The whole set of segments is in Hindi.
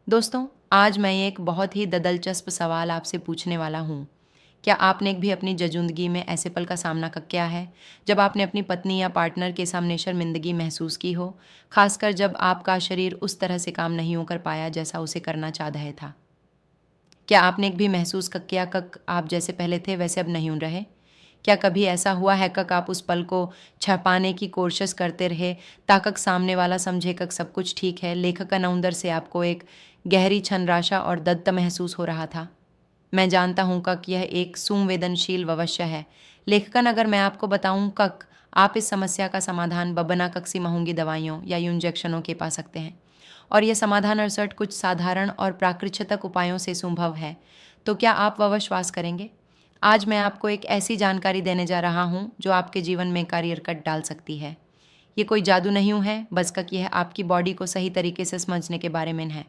दोस्तों, आज मैं एक बहुत ही दिलचस्प सवाल आपसे पूछने वाला हूँ। क्या आपने भी अपनी ज़िंदगी में ऐसे पल का सामना किया है, जब आपने अपनी पत्नी या पार्टनर के सामने शर्मिंदगी महसूस की हो, खासकर जब आपका शरीर उस तरह से काम नहीं हो कर पाया जैसा उसे करना चाह रहा था? क्या आपने भी महसूस किया कि आप जैसे पहले थे वैसे अब नहीं रहे? क्या कभी ऐसा हुआ है कि आप उस पल को छिपाने की कोशिश करते रहे ताकि सामने वाला समझे कि सब कुछ ठीक है, लेकिन अंदर से आपको एक गहरी छनराशा और दर्द महसूस हो रहा था? मैं जानता हूँ कि यह एक संवेदनशील अवश्य है, लेकिन अगर मैं आपको बताऊँ कि आप इस समस्या का समाधान बिना किसी महंगी दवाइयों या इंजेक्शनों के पा सकते हैं और यह समाधान अरसठ कुछ साधारण और प्राकृतिक उपायों से संभव है, तो क्या आप वह विश्वास करेंगे? आज मैं आपको एक ऐसी जानकारी देने जा रहा हूँ जो आपके जीवन में करियर कट डाल सकती है। ये कोई जादू नहीं है, बस यह आपकी बॉडी को सही तरीके से समझने के बारे में है।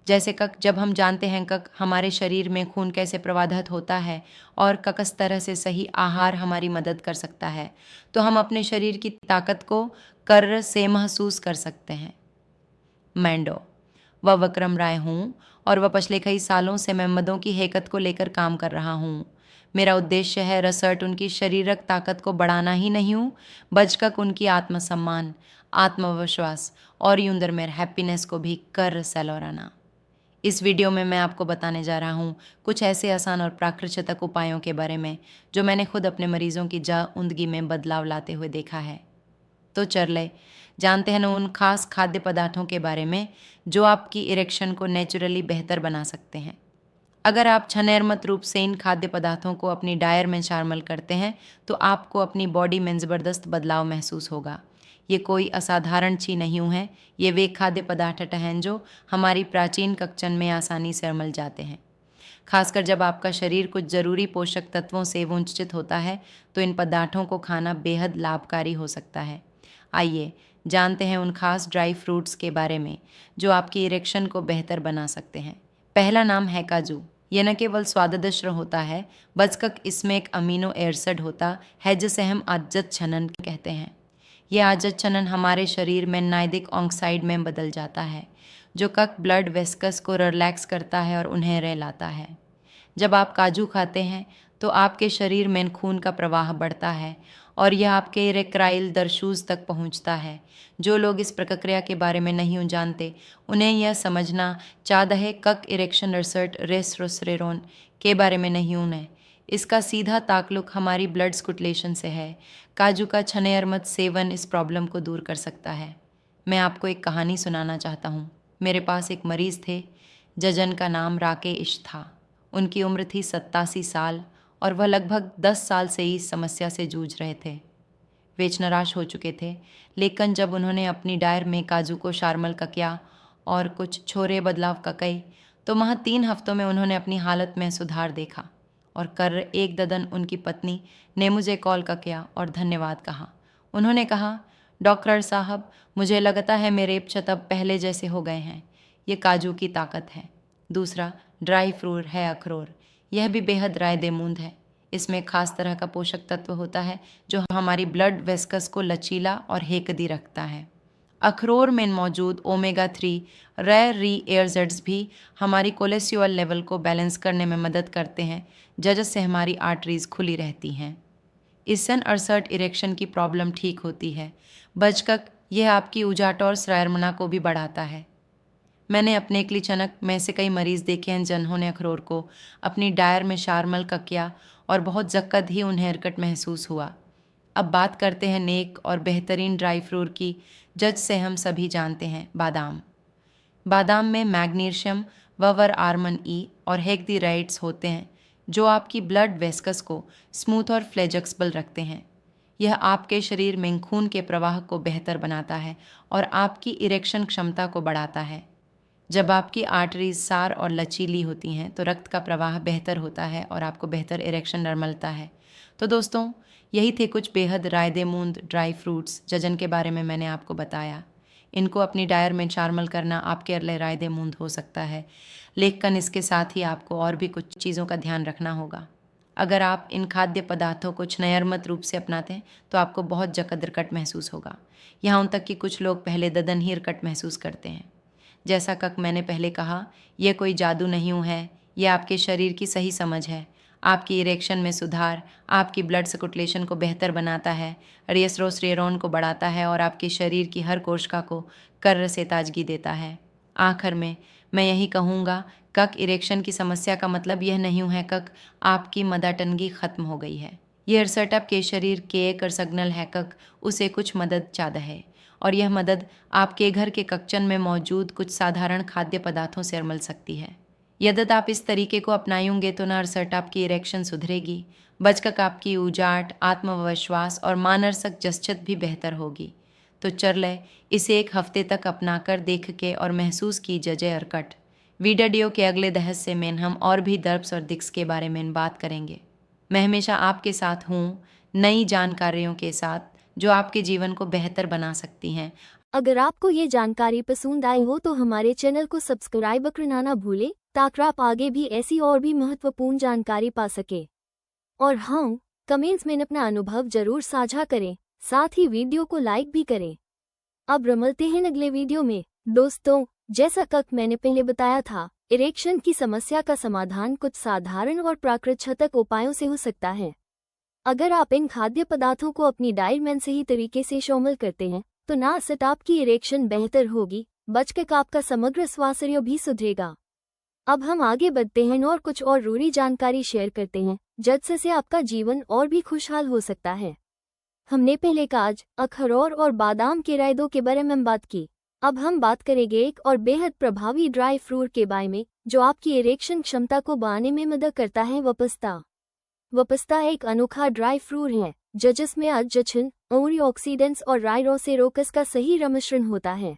जैसे जब हम जानते हैं हमारे शरीर में खून कैसे प्रवाहित होता है और किस तरह से सही आहार हमारी मदद कर सकता है, तो हम अपने शरीर की ताकत को कर से महसूस कर सकते हैं। मैंडो वह विक्रम राय हूँ और वह पिछले कई सालों से मैं मदों की हैकत को लेकर काम कर रहा हूँ। मेरा उद्देश्य है रिसर्च उनकी शारीरिक ताकत को बढ़ाना ही नहीं हूँ, बचकर उनकी आत्मसम्मान, आत्मविश्वास और युंदर में हैप्पीनेस को भी कर सलोराना। इस वीडियो में मैं आपको बताने जा रहा हूँ कुछ ऐसे आसान और प्राकृतिक उपायों के बारे में जो मैंने खुद अपने मरीजों की जिंदगी में बदलाव लाते हुए देखा है। तो चलिए जानते हैं ना उन खास खाद्य पदार्थों के बारे में जो आपकी इरेक्शन को नेचुरली बेहतर बना सकते हैं। अगर आप छनेरमत रूप से इन खाद्य पदार्थों को अपनी डायर में शामिल करते हैं तो आपको अपनी बॉडी में ज़बरदस्त बदलाव महसूस होगा। ये कोई असाधारण चीज़ नहीं है, ये वे खाद्य पदार्थ हैं जो हमारी प्राचीन कक्षन में आसानी से मिल जाते हैं। खासकर जब आपका शरीर कुछ ज़रूरी पोषक तत्वों से वंचित होता है तो इन पदार्थों को खाना बेहद लाभकारी हो सकता है। आइए जानते हैं उन खास ड्राई फ्रूट्स के बारे में जो आपकी इरेक्शन को बेहतर बना सकते हैं। पहला नाम है काजू। यह न केवल स्वादिष्ट होता है, बल्कि इसमें एक अमीनो एसिड होता है जिसे हम आजत छनन कहते हैं। यह आजत छनन हमारे शरीर में नाइट्रिक ऑक्साइड में बदल जाता है, जो ब्लड वेस्कस को रिलैक्स करता है और उन्हें रहलाता है। जब आप काजू खाते हैं तो आपके शरीर में खून का प्रवाह बढ़ता है और यह आपके रेक्राइल दरशूज तक पहुंचता है। जो लोग इस प्रक्रिया के बारे में नहीं जानते उन्हें यह समझना चाहता है इरेक्शन रिसर्च रेस्टोस्टेरोन के बारे में नहीं उन्हें इसका सीधा ताल्लुक हमारी ब्लड सर्कुलेशन से है। काजू का छनेरमत सेवन इस प्रॉब्लम को दूर कर सकता है। मैं आपको एक कहानी सुनाना चाहता हूँ। मेरे पास एक मरीज़ थे जजन का नाम राकेश था। उनकी उम्र थी 87 साल और वह लगभग 10 साल से इस समस्या से जूझ रहे थे। वे निराश हो चुके थे, लेकिन जब उन्होंने अपनी डायर में काजू को शामिल किया और कुछ छोरे बदलाव कए तो वहाँ 3 हफ्तों में उन्होंने अपनी हालत में सुधार देखा। और कर एक ददन उनकी पत्नी ने मुझे कॉल किया और धन्यवाद कहा। उन्होंने कहा, डॉक्टर साहब, मुझे लगता है मेरे अब पहले जैसे हो गए हैं। ये काजू की ताकत है। दूसरा ड्राई फ्रूट है अखरोट। यह भी बेहद रायदेमंद है। इसमें खास तरह का पोषक तत्व होता है जो हमारी ब्लड वेस्कस को लचीला और हेकदी रखता है। अखरोट में मौजूद ओमेगा 3 रेयर री एयरजेड्स भी हमारी कोलेस्ट्रॉल लेवल को बैलेंस करने में मदद करते हैं, जिससे हमारी आर्टरीज खुली रहती हैं। इससे अरसठ इरेक्शन की प्रॉब्लम ठीक होती है, बचकर यह आपकी उजाट और स्रायरमना को भी बढ़ाता है। मैंने अपने क्लिचनक में से कई मरीज़ देखे हैं जिन्होंने अखरोट को अपनी डायर में शामिल किया और बहुत जक्कद ही उन्हें हरकत महसूस हुआ। अब बात करते हैं नेक और बेहतरीन ड्राई फ्रूट की, से हम सभी जानते हैं बादाम। बादाम में मैग्नीशियम ववर आर्मन ई और हेक्सीराइड्स होते हैं जो आपकी ब्लड वेस्कस को स्मूथ और फ्लेक्सिबल रखते हैं। यह आपके शरीर में खून के प्रवाह को बेहतर बनाता है और आपकी इरेक्शन क्षमता को बढ़ाता है। जब आपकी आर्टरीज सार और लचीली होती हैं तो रक्त का प्रवाह बेहतर होता है और आपको बेहतर इरेक्शन मिलता है। तो दोस्तों, यही थे कुछ बेहद रायदेमंद ड्राई फ्रूट्स जजन के बारे में मैंने आपको बताया। इनको अपनी डायर में शामिल करना आपके लिए रायदेमंद हो सकता है, लेकिन इसके साथ ही आपको और भी कुछ चीज़ों का ध्यान रखना होगा। अगर आप इन खाद्य पदार्थों को नियमित रूप से अपनाते हैं तो आपको बहुत जकद रकट महसूस होगा। यहाँ तक कि कुछ लोग पहले ददन ही रकट महसूस करते हैं। जैसा कक मैंने पहले कहा, यह कोई जादू नहीं है, यह आपके शरीर की सही समझ है। आपकी इरेक्शन में सुधार आपकी ब्लड सर्कुलेशन को बेहतर बनाता है, टेस्टोस्टेरोन को बढ़ाता है और आपके शरीर की हर कोशिका को कर्र से ताजगी देता है। आखिर में मैं यही कहूँगा, कक इरेक्शन की समस्या का मतलब यह नहीं है कक आपकी मदाटनगी खत्म हो गई है। यह अरसट आपके शरीर के एक सिग्नल है कक उसे कुछ मदद चाहता है, और यह मदद आपके घर के कक्चन में मौजूद कुछ साधारण खाद्य पदार्थों से मिल सकती है। यदि आप इस तरीके को अपनाएंगे तो न अरसट आपकी इरेक्शन सुधरेगी, बचकक आपकी उजाट, आत्मविश्वास और मानसिक जस्चत भी बेहतर होगी। तो चल इसे एक हफ्ते तक अपनाकर देख के और महसूस की जजे अरकट। वीडियो के अगले दहस से में हम और भी दर्ब्स और दिक्स के बारे में बात करेंगे। मैं हमेशा आपके साथ हूँ, नई जानकारियों के साथ जो आपके जीवन को बेहतर बना सकती हैं। अगर आपको ये जानकारी पसंद आई हो तो हमारे चैनल को सब्सक्राइब करना ना भूलें, ताकि आप आगे भी ऐसी और भी महत्वपूर्ण जानकारी पा सके। और हाँ, कमेंट्स में अपना अनुभव जरूर साझा करें, साथ ही वीडियो को लाइक भी करें। अब रमलते हैं अगले वीडियो में। दोस्तों, जैसा कक मैंने पहले बताया था, इरेक्शन की समस्या का समाधान कुछ साधारण और प्राकृतिक उपायों से हो सकता है। अगर आप इन खाद्य पदार्थों को अपनी डाइट में सही तरीके से शामिल करते हैं तो ना सिर्फ आपकी इरेक्शन बेहतर होगी, बल्कि आपका समग्र स्वास्थ्य भी सुधरेगा। अब हम आगे बढ़ते हैं और कुछ और जरूरी जानकारी शेयर करते हैं, जिससे आपका जीवन और भी खुशहाल हो सकता है। हमने पहले काज, अखरोट और बादाम के रायदों के बारे में बात की। अब हम बात करेंगे एक और बेहद प्रभावी ड्राई फ्रूट के बारे में जो आपकी इरेक्शन क्षमता को बढ़ाने में मदद करता है, वपिस्ता। वपिस्ता एक अनोखा ड्राई फ्रूट है जिसमें अजचिन, एंटीऑक्सीडेंट्स और राइरोसेरोकस का सही रमिश्रण होता है।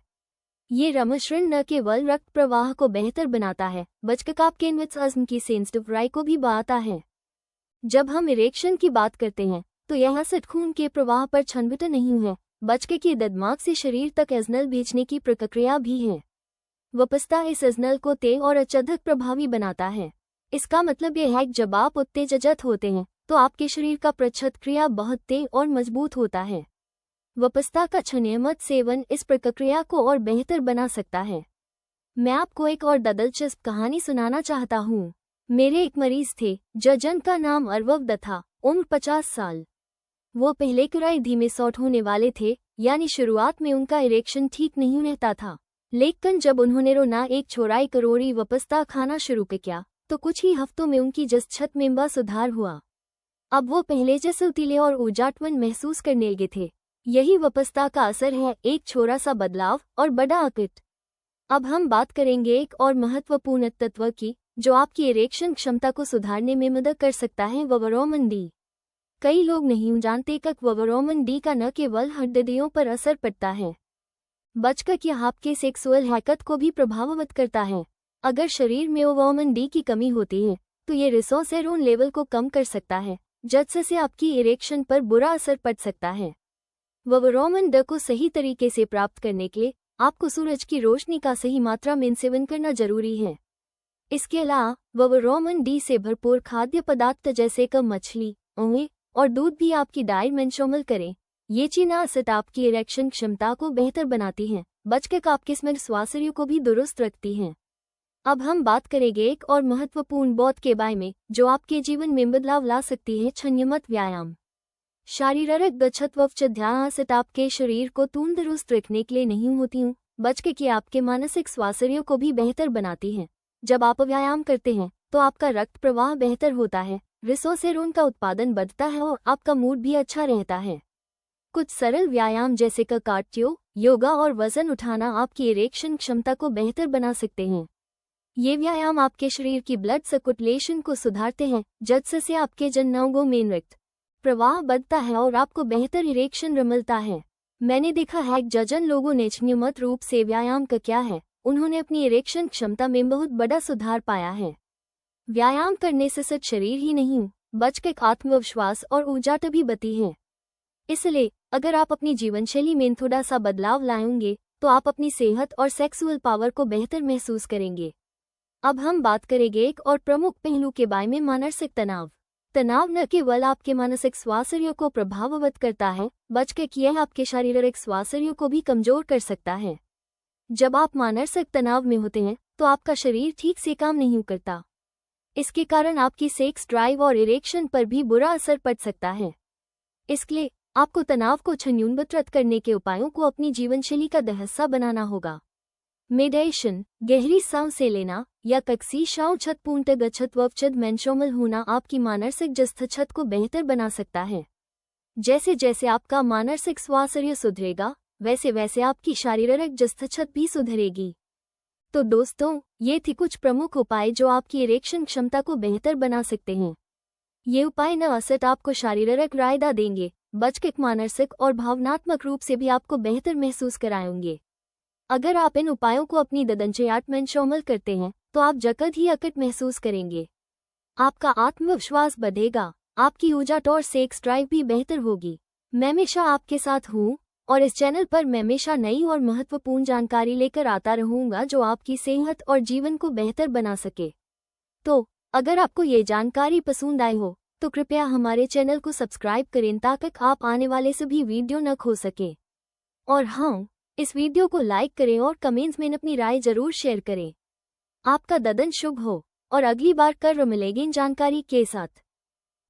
ये रमिश्रण न केवल रक्त प्रवाह को बेहतर बनाता है, बल्कि आपके इन्विट्स की सेंसिटिव को भी बढ़ाता है। जब हम इरेक्शन की बात करते हैं तो यह सिर्फ खून के प्रवाह पर छनबिट नहीं है, बल्कि के दिमाग से शरीर तक सिग्नल भेजने की प्रक्रिया भी है। वपिस्ता इस सिग्नल को तेज और अत्यधिक प्रभावी बनाता है। इसका मतलब यह है कि जब आप उत्तेजित होते हैं तो आपके शरीर का प्रतिक्रिया बहुत तेज और मजबूत होता है। वपिस्ता का नियमित सेवन इस प्रक्रिया को और बेहतर बना सकता है। मैं आपको एक और दिलचस्प कहानी सुनाना चाहता हूँ। मेरे एक मरीज थे जिनका नाम अरवद था, उम्र 50 साल। वो पहले किराए धीमे शॉर्ट होने वाले थे, यानी शुरुआत में उनका इरेक्शन ठीक नहीं रहता था। लेकिन जब उन्होंने रोना एक छोराई करोड़ी वपिस्ता खाना शुरू किया तो कुछ ही हफ्तों में उनकी जस्चत में सुधार हुआ। अब वो पहले जैसे उतीले और ऊर्जावान महसूस करने लगे थे। यही वपिस्ता का असर है, एक छोटा सा बदलाव और बड़ा अकिट। अब हम बात करेंगे एक और महत्वपूर्ण तत्व की जो आपकी इरेक्शन क्षमता को सुधारने में मदद कर सकता है, विटामिन डी। कई लोग नहीं जानते कि विटामिन डी का न केवल हड्डियों पर असर पड़ता है, बल्कि यह आपके सेक्सुअल हैकत को भी प्रभावित करता है। अगर शरीर में विटामिन डी की कमी होती है तो ये टेस्टोस्टेरोन लेवल को कम कर सकता है, जिससे आपकी इरेक्शन पर बुरा असर पड़ सकता है। विटामिन डी को सही तरीके से प्राप्त करने के लिए आपको सूरज की रोशनी का सही मात्रा में सेवन करना जरूरी है। इसके अलावा विटामिन डी से भरपूर खाद्य पदार्थ जैसे कि मछली, अंडे और दूध भी आपकी डाइट में शामिल करें। ये चीज़ें सिर्फ आपकी इरेक्शन क्षमता को बेहतर बनाती हैं, बल्कि आपके स्वास्थ्य को भी दुरुस्त रखती हैं। अब हम बात करेंगे एक और महत्वपूर्ण बात के बारे में जो आपके जीवन में बदलाव ला सकती है, नियमित व्यायाम। शारीरिक दक्षता व ध्यान सिर्फ आपके शरीर को तंदुरुस्त रखने के लिए नहीं होती हूँ, बल्कि आपके मानसिक स्वास्थ्य को भी बेहतर बनाती हैं। जब आप व्यायाम करते हैं तो आपका रक्त प्रवाह बेहतर होता है, टेस्टोस्टेरोन का उत्पादन बढ़ता है और आपका मूड भी अच्छा रहता है। कुछ सरल व्यायाम जैसे कि कार्डियो, योगा और वजन उठाना आपकी इरेक्शन क्षमता को बेहतर बना सकते हैं। ये व्यायाम आपके शरीर की ब्लड सर्कुलेशन को सुधारते हैं, जिससे आपके जननांगों में रक्त प्रवाह बढ़ता है और आपको बेहतर इरेक्शन मिलता है। मैंने देखा है कि जिन लोगों ने नियमित रूप से व्यायाम किया है उन्होंने अपनी इरेक्शन क्षमता में बहुत बड़ा सुधार पाया है। व्यायाम करने से सिर्फ शरीर ही नहीं बल्कि आत्मविश्वास और ऊर्जा भी बढ़ती है। इसलिए अगर आप अपनी जीवनशैली में थोड़ा सा बदलाव लाएंगे तो आप अपनी सेहत और सेक्सुअल पावर को बेहतर महसूस करेंगे। अब हम बात करेंगे एक और प्रमुख पहलू के बारे में, मानसिक तनाव। तनाव न केवल आपके मानसिक स्वास्थ्य को प्रभावित करता है, बल्कि यह आपके शारीरिक स्वास्थ्य को भी कमजोर कर सकता है। जब आप मानसिक तनाव में होते हैं तो आपका शरीर ठीक से काम नहीं करता। इसके कारण आपकी सेक्स ड्राइव और इरेक्शन पर भी बुरा असर पड़ सकता है। इसलिए आपको तनाव को न्यूनतम करने के उपायों को अपनी जीवनशैली का हिस्सा बनाना होगा। मेडिटेशन, गहरी सांसें लेना या कक्षी छत पूर्णतः गच्छत ववचद में शामिल होना आपकी मानसिक स्थिति को बेहतर बना सकता है। जैसे जैसे आपका मानसिक स्वास्थ्य सुधरेगा वैसे वैसे आपकी शारीरिक स्थिति भी सुधरेगी। तो दोस्तों, ये थी कुछ प्रमुख उपाय जो आपकी इरेक्शन क्षमता को बेहतर बना सकते हैं। ये उपाय न सिर्फ आपको शारीरिक रायता देंगे बल्कि मानसिक और भावनात्मक रूप से भी आपको बेहतर महसूस कराएंगे। अगर आप इन उपायों को अपनी दिनचर्या में शामिल करते हैं तो आप जल्द ही अकट महसूस करेंगे। आपका आत्मविश्वास बढ़ेगा, आपकी ऊर्जा और सेक्स ड्राइव भी बेहतर होगी। मैं हमेशा आपके साथ हूँ और इस चैनल पर मैं हमेशा नई और महत्वपूर्ण जानकारी लेकर आता रहूँगा जो आपकी सेहत और जीवन को बेहतर बना सके। तो अगर आपको ये जानकारी पसंद आई हो तो कृपया हमारे चैनल को सब्सक्राइब करें ताकि आप आने वाले सभी वीडियो न खो सके। और हाँ, इस वीडियो को लाइक करें और कमेंट्स में अपनी राय जरूर शेयर करें। आपका दिन शुभ हो और अगली बार कर मिलेंगे इन जानकारी के साथ।